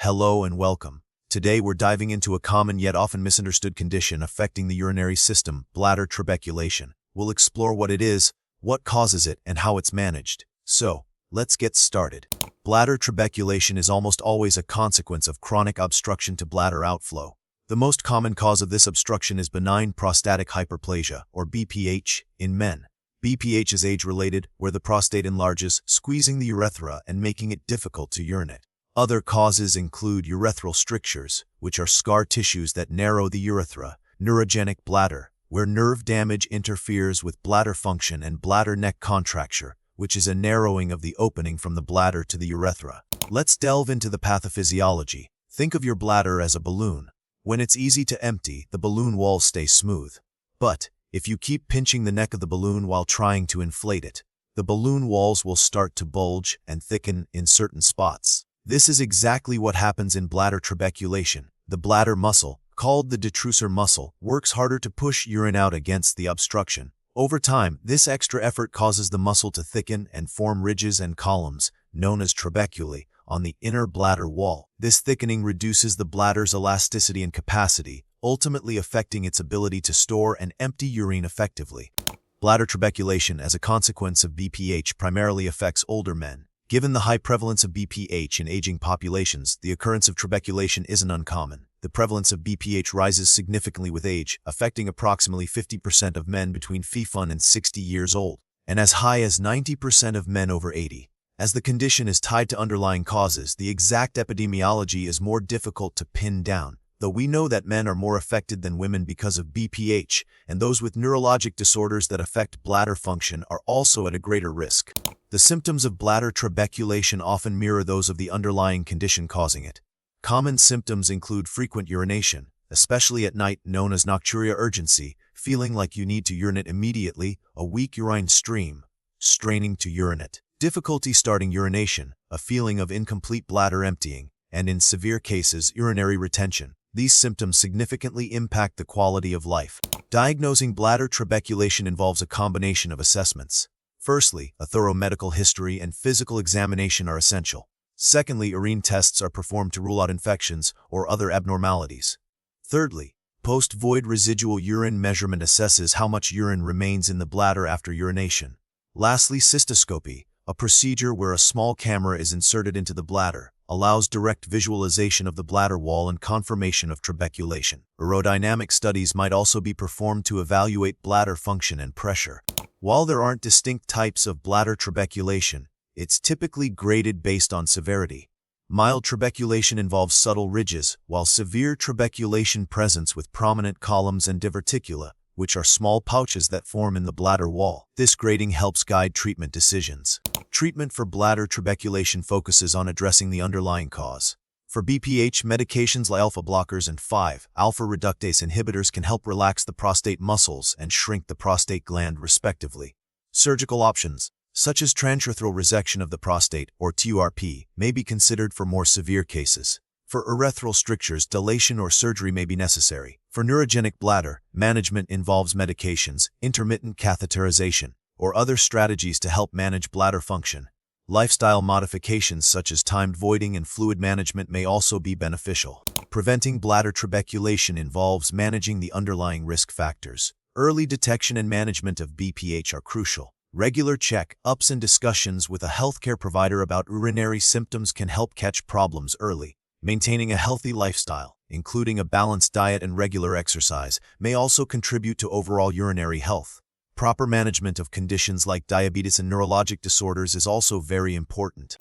Hello and welcome. Today we're diving into a common yet often misunderstood condition affecting the urinary system, bladder trabeculation. We'll explore what it is, what causes it, and how it's managed. So, let's get started. Bladder trabeculation is almost always a consequence of chronic obstruction to bladder outflow. The most common cause of this obstruction is benign prostatic hyperplasia, or BPH, in men. BPH is age-related, where the prostate enlarges, squeezing the urethra and making it difficult to urinate. Other causes include urethral strictures, which are scar tissues that narrow the urethra, neurogenic bladder, where nerve damage interferes with bladder function, and bladder neck contracture, which is a narrowing of the opening from the bladder to the urethra. Let's delve into the pathophysiology. Think of your bladder as a balloon. When it's easy to empty, the balloon walls stay smooth. But if you keep pinching the neck of the balloon while trying to inflate it, the balloon walls will start to bulge and thicken in certain spots. This is exactly what happens in bladder trabeculation. The bladder muscle, called the detrusor muscle, works harder to push urine out against the obstruction. Over time, this extra effort causes the muscle to thicken and form ridges and columns, known as trabeculae, on the inner bladder wall. This thickening reduces the bladder's elasticity and capacity, ultimately affecting its ability to store and empty urine effectively. Bladder trabeculation, as a consequence of BPH, primarily affects older men. Given the high prevalence of BPH in aging populations, the occurrence of trabeculation isn't uncommon. The prevalence of BPH rises significantly with age, affecting approximately 50% of men between 50 and 60 years old, and as high as 90% of men over 80. As the condition is tied to underlying causes, the exact epidemiology is more difficult to pin down, though we know that men are more affected than women because of BPH, and those with neurologic disorders that affect bladder function are also at a greater risk. The symptoms of bladder trabeculation often mirror those of the underlying condition causing it. Common symptoms include frequent urination, especially at night, known as nocturia urgency, feeling like you need to urinate immediately, a weak urine stream, straining to urinate, difficulty starting urination, a feeling of incomplete bladder emptying, and in severe cases, urinary retention. These symptoms significantly impact the quality of life. Diagnosing bladder trabeculation involves a combination of assessments. Firstly, a thorough medical history and physical examination are essential. Secondly, urine tests are performed to rule out infections or other abnormalities. Thirdly, post-void residual urine measurement assesses how much urine remains in the bladder after urination. Lastly, cystoscopy, a procedure where a small camera is inserted into the bladder, allows direct visualization of the bladder wall and confirmation of trabeculation. Aerodynamic studies might also be performed to evaluate bladder function and pressure. While there aren't distinct types of bladder trabeculation, it's typically graded based on severity. Mild trabeculation involves subtle ridges, while severe trabeculation presents with prominent columns and diverticula, which are small pouches that form in the bladder wall. This grading helps guide treatment decisions. Treatment for bladder trabeculation focuses on addressing the underlying cause. For BPH, medications like alpha blockers and 5-alpha reductase inhibitors can help relax the prostate muscles and shrink the prostate gland respectively. Surgical options, such as transurethral resection of the prostate, or TURP, may be considered for more severe cases. For urethral strictures, dilation or surgery may be necessary. For neurogenic bladder, management involves medications, intermittent catheterization, or other strategies to help manage bladder function. Lifestyle modifications such as timed voiding and fluid management may also be beneficial. Preventing bladder trabeculation involves managing the underlying risk factors. Early detection and management of BPH are crucial. Regular check-ups and discussions with a healthcare provider about urinary symptoms can help catch problems early. Maintaining a healthy lifestyle, including a balanced diet and regular exercise, may also contribute to overall urinary health. Proper management of conditions like diabetes and neurologic disorders is also very important.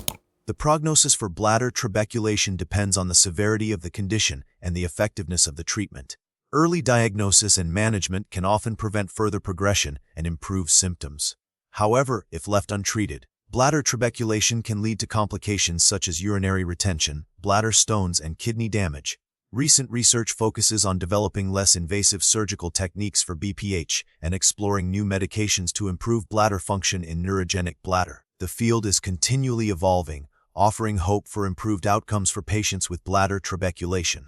The prognosis for bladder trabeculation depends on the severity of the condition and the effectiveness of the treatment. Early diagnosis and management can often prevent further progression and improve symptoms. However, if left untreated, bladder trabeculation can lead to complications such as urinary retention, bladder stones, and kidney damage. Recent research focuses on developing less invasive surgical techniques for BPH and exploring new medications to improve bladder function in neurogenic bladder. The field is continually evolving, offering hope for improved outcomes for patients with bladder trabeculation.